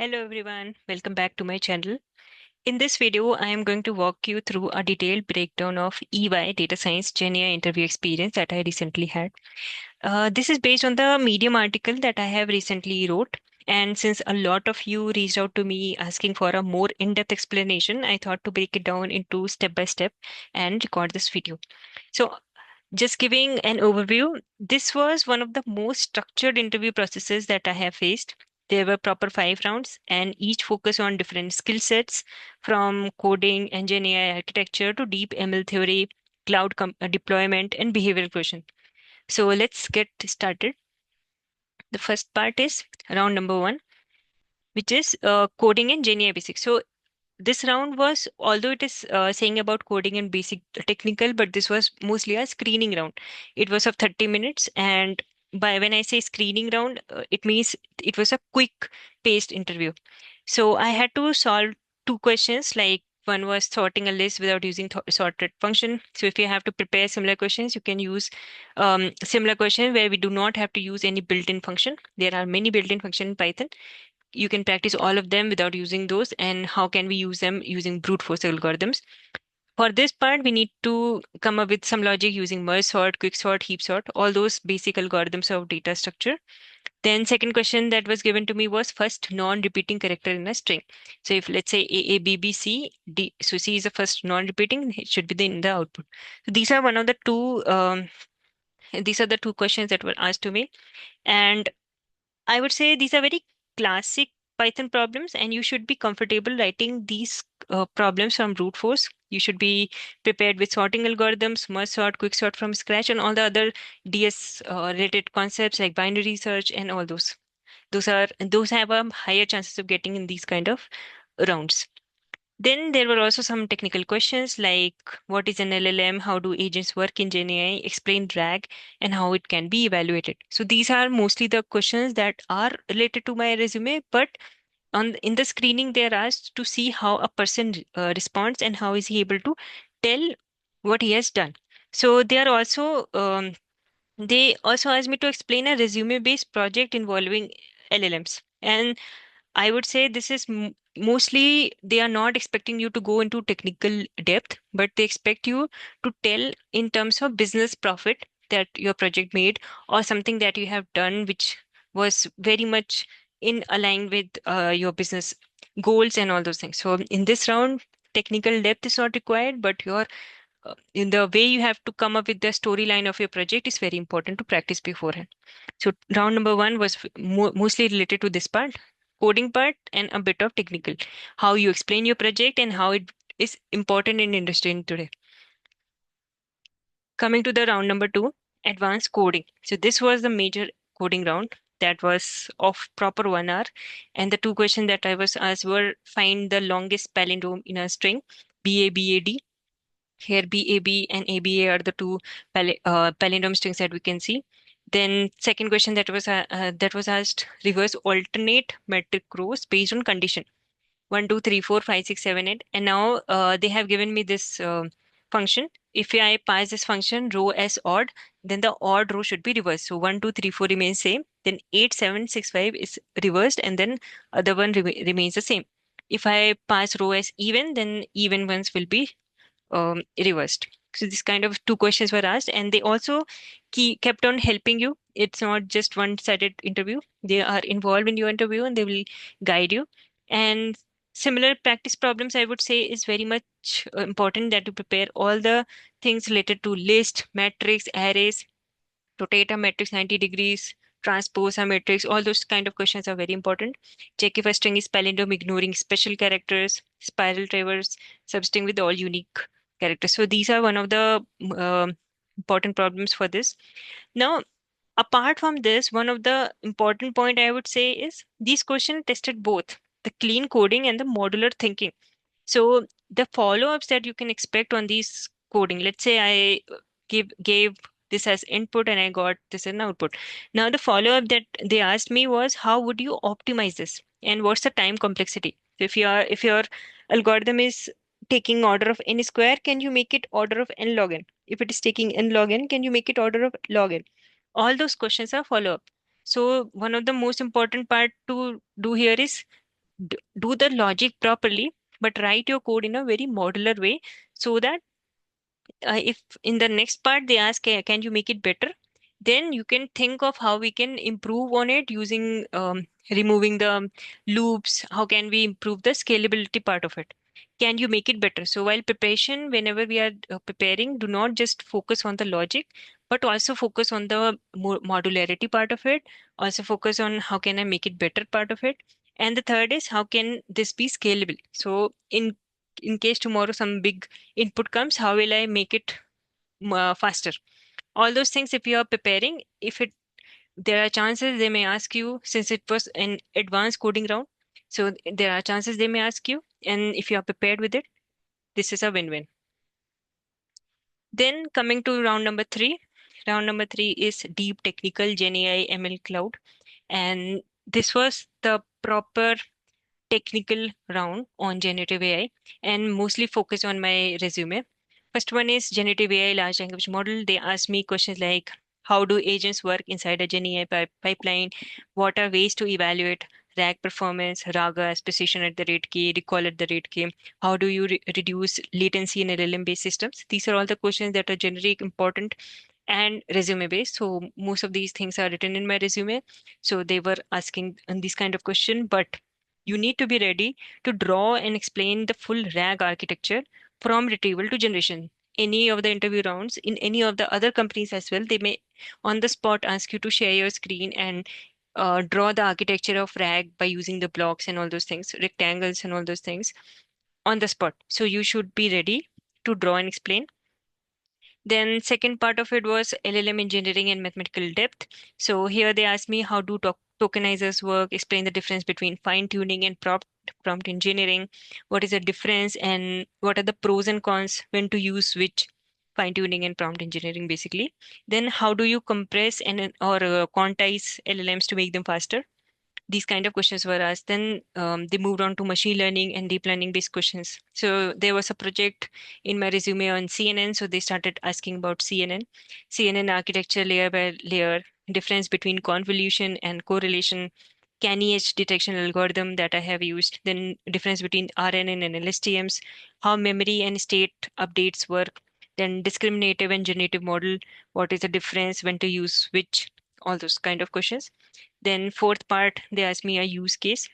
Hello everyone, welcome back to my channel. In this video, I am going to walk you through a detailed breakdown of EY Data Science GenAI interview experience that I recently had. This is based on the Medium article that I have recently wrote. And since a lot of you reached out to me asking for a more in-depth explanation, I thought to break it down into step by step and record this video. So just giving an overview, this was one of the most structured interview processes that I have faced. There were proper 5 rounds, and each focus on different skill sets from coding, engine AI architecture to deep ML theory, deployment, and behavioral question. So let's get started. The first part is round number one, which is coding and GenAI basics. So this round was, although it is saying about coding and basic technical, but this was mostly a screening round. It was of 30 minutes. And by when I say screening round, it means it was a quick paced interview. So I had to solve 2 questions, like one was sorting a list without using sorted function. So if you have to prepare similar questions, you can use similar question where we do not have to use any built-in function. There are many built-in function in Python. You can practice all of them without using those, and how can we use them using brute force algorithms. For this part, we need to come up with some logic using merge sort, quick sort, heap sort, all those basic algorithms of data structure. Then second question that was given to me was first non-repeating character in a string. So if let's say a b b c d, so c is the first non-repeating, it should be in the output. So these are the 2 questions that were asked to me. And I would say these are very classic Python problems, and you should be comfortable writing these problems from brute force. You should be prepared with sorting algorithms, merge sort, quick sort from scratch, and all the other DS related concepts like binary search and all those. Those have a higher chances of getting in these kind of rounds. Then there were also some technical questions like what is an LLM, how do agents work in GenAI, explain RAG, and how it can be evaluated. So these are mostly the questions that are related to my resume, but in the screening they are asked to see how a person responds and how is he able to tell what he has done. So they also asked me to explain a resume based project involving LLMs. And I would say this is mostly they are not expecting you to go into technical depth, but they expect you to tell in terms of business profit that your project made, or something that you have done which was very much in align with your business goals and all those things. So in this round, technical depth is not required, but your in the way you have to come up with the storyline of your project is very important to practice beforehand. So round number one was mostly related to this part, coding part, and a bit of technical, how you explain your project and how it is important in industry today. Coming to the round number two, advanced coding. So this was the major coding round that was of proper 1 hour. And the 2 questions that I was asked were find the longest palindrome in a string, BABAD. Here BAB and ABA are the two palindrome strings that we can see. Then second question that was asked, reverse alternate metric rows based on condition 1, 2, 3, 4, 5, 6, 7, 8. And now they have given me this function. If I pass this function row as odd, then the odd row should be reversed. So 1, 2, 3, 4 remains same. Then 8, 7, 6, 5 is reversed, and then other one remains the same. If I pass row as even, then even ones will be reversed. So this kind of 2 questions were asked, and they also kept on helping you. It's not just one-sided interview. They are involved in your interview and they will guide you. And similar practice problems, I would say, is very much important that you prepare all the things related to list, matrix, arrays, rotate a matrix 90 degrees, transpose a matrix. All those kind of questions are very important. Check if a string is palindrome, ignoring special characters, spiral traverse, substring with all unique characters. So these are one of the important problems for this. Now, apart from this, one of the important point I would say is these questions tested both the clean coding and the modular thinking. So the follow-ups that you can expect on these coding, let's say I gave this as input and I got this as an output. Now the follow-up that they asked me was how would you optimize this and what's the time complexity? So if your algorithm is taking order of n square, can you make it order of n log n? If it is taking n log n, can you make it order of log n? All those questions are follow-up. So one of the most important part to do here is do the logic properly, but write your code in a very modular way so that if in the next part they ask, can you make it better? Then you can think of how we can improve on it using removing the loops. How can we improve the scalability part of it? Can you make it better? So while preparation, whenever we are preparing, do not just focus on the logic, but also focus on the modularity part of it. Also focus on how can I make it better part of it. And the third is how can this be scalable? So in case tomorrow some big input comes, how will I make it faster? All those things, if you are preparing, if it there are chances they may ask you, since it was an advanced coding round, so there are chances they may ask you, and if you are prepared with it, this is a win-win. Then coming to round number three is deep technical Gen AI ML cloud, and this was the proper technical round on generative AI and mostly focus on my resume. First one is generative AI large language model. They asked me questions like how do agents work inside a Gen AI pipeline? What are ways to evaluate RAG performance, RAGA as precision at the rate K, recall at the rate K? How do you reduce latency in LLM-based systems? These are all the questions that are generally important and resume based. So most of these things are written in my resume. So they were asking these kind of question, but you need to be ready to draw and explain the full RAG architecture from retrieval to generation. Any of the interview rounds in any of the other companies as well, they may on the spot ask you to share your screen and draw the architecture of RAG by using the blocks and all those things, rectangles and all those things on the spot. So you should be ready to draw and explain. Then second part of it was LLM engineering and mathematical depth. So here they asked me how do tokenizers work, explain the difference between fine tuning and prompt engineering, what is the difference and what are the pros and cons when to use which fine tuning and prompt engineering basically. Then how do you compress and or quantize LLMs to make them faster? These kind of questions were asked. Then they moved on to machine learning and deep learning based questions. So there was a project in my resume on CNN. So they started asking about CNN architecture layer by layer, difference between convolution and correlation, canny edge detection algorithm that I have used, then difference between RNN and LSTMs, how memory and state updates work, then discriminative and generative model, what is the difference, when to use which, all those kind of questions. Then fourth part, they ask me a use case.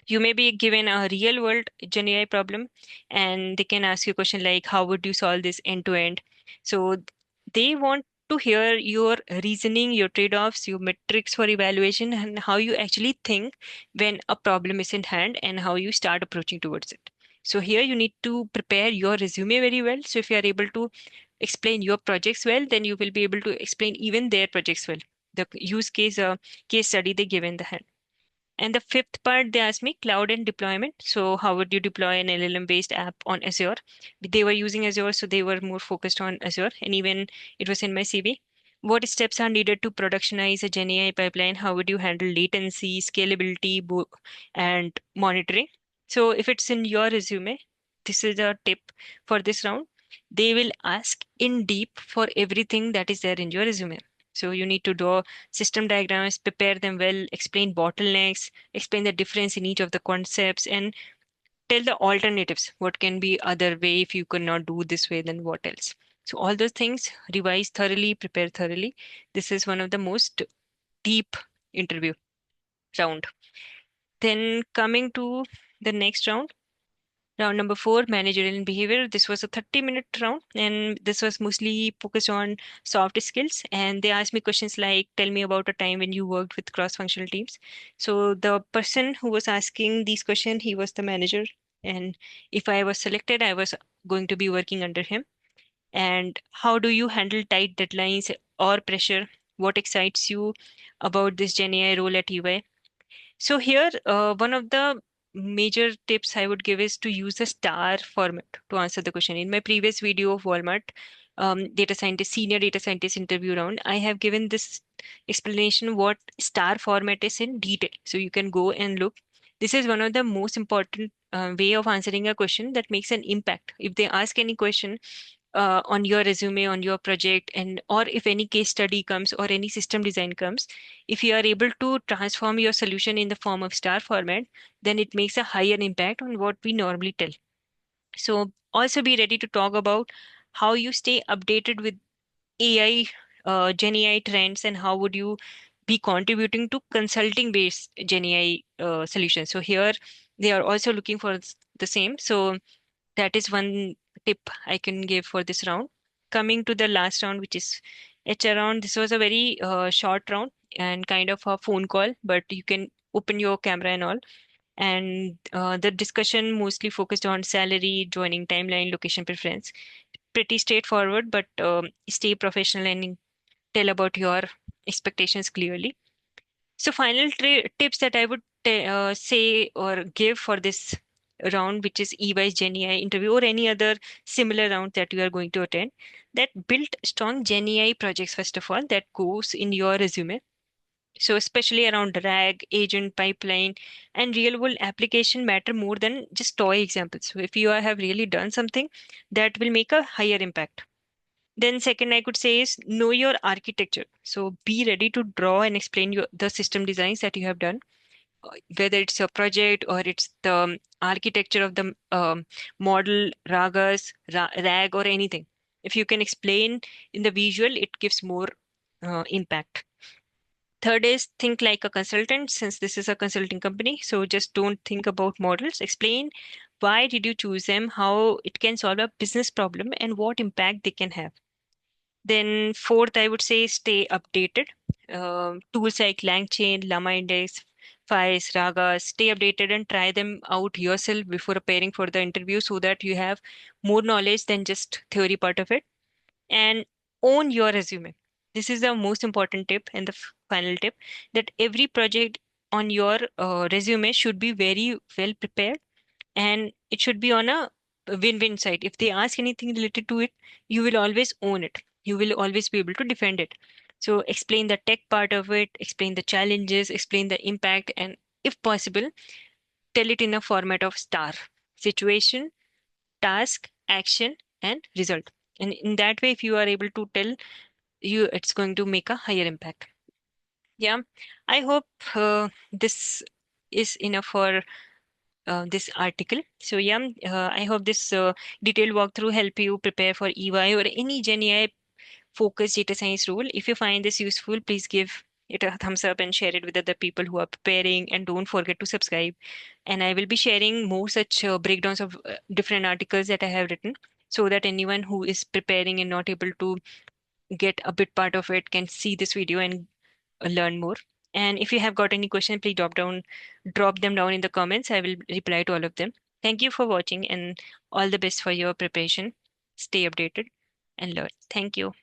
You may be given a real world Gen AI problem and they can ask you a question like, how would you solve this end to end? So they want to hear your reasoning, your trade-offs, your metrics for evaluation, and how you actually think when a problem is in hand and how you start approaching towards it. So here you need to prepare your resume very well. So if you are able to explain your projects well, then you will be able to explain even their projects well. The use case case study they give in the hand. And the fifth part, they asked me cloud and deployment. So how would you deploy an LLM-based app on Azure? They were using Azure, so they were more focused on Azure. And even it was in my CV. What steps are needed to productionize a Gen AI pipeline? How would you handle latency, scalability, and monitoring? So if it's in your resume, this is a tip for this round. They will ask in deep for everything that is there in your resume. So you need to draw system diagrams, prepare them well, explain bottlenecks, explain the difference in each of the concepts, and tell the alternatives. What can be other way if you could not do this way, then what else? So all those things, revise thoroughly, prepare thoroughly. This is one of the most deep interview round. Then coming to the next round. Round number four, managerial and behavior. This was a 30-minute round, and this was mostly focused on soft skills. And they asked me questions like, tell me about a time when you worked with cross-functional teams. So the person who was asking these questions, he was the manager. And if I was selected, I was going to be working under him. And how do you handle tight deadlines or pressure? What excites you about this Gen AI role at UI? So here, one of the major tips I would give is to use the star format to answer the question. In my previous video of Walmart, senior data scientist interview round, I have given this explanation what star format is in detail. So you can go and look. This is one of the most important way of answering a question that makes an impact. If they ask any question, on your resume, on your project, and or if any case study comes or any system design comes, if you are able to transform your solution in the form of star format, then it makes a higher impact on what we normally tell. So also be ready to talk about how you stay updated with AI, Gen AI trends, and how would you be contributing to consulting based Gen AI solutions. So here they are also looking for the same. So that is one tip I can give for this round. Coming to the last round, which is HR round, this was a very short round and kind of a phone call, but you can open your camera and all. And the discussion mostly focused on salary, joining timeline, location preference. Pretty straightforward, but stay professional and tell about your expectations clearly. So, final tips that I would say or give for this round, which is EY's Gen AI interview or any other similar round that you are going to attend, that build strong Gen AI projects, first of all, that goes in your resume. So, especially around RAG, agent pipeline, and real world application matter more than just toy examples. So, if you have really done something, that will make a higher impact. Then second, I could say is know your architecture. So be ready to draw and explain the system designs that you have done, whether it's a project or it's the architecture of the model, RAG, or anything. If you can explain in the visual, it gives more impact. Third is think like a consultant, since this is a consulting company. So just don't think about models. Explain why did you choose them, how it can solve a business problem, and what impact they can have. Then fourth, I would say stay updated. Tools like LangChain, Llama Index, Files, Raga, stay updated and try them out yourself before preparing for the interview so that you have more knowledge than just theory part of it. And own your resume. This is the most important tip and the final tip, that every project on your resume should be very well prepared, and it should be on a win-win side. If they ask anything related to it, you will always own it. You will always be able to defend it. So explain the tech part of it, explain the challenges, explain the impact, and if possible, tell it in a format of star: situation, task, action, and result. And in that way, if you are able to tell you, it's going to make a higher impact. Yeah, I hope this is enough for this article. So yeah, I hope this detailed walkthrough help you prepare for EY or any Gen AI focused data science role. If you find this useful, please give it a thumbs up and share it with other people who are preparing. And don't forget to subscribe. And I will be sharing more such breakdowns of different articles that I have written, so that anyone who is preparing and not able to get a bit part of it can see this video and learn more. And if you have got any question, please drop them down in the comments. I will reply to all of them. Thank you for watching and all the best for your preparation. Stay updated and learn. Thank you.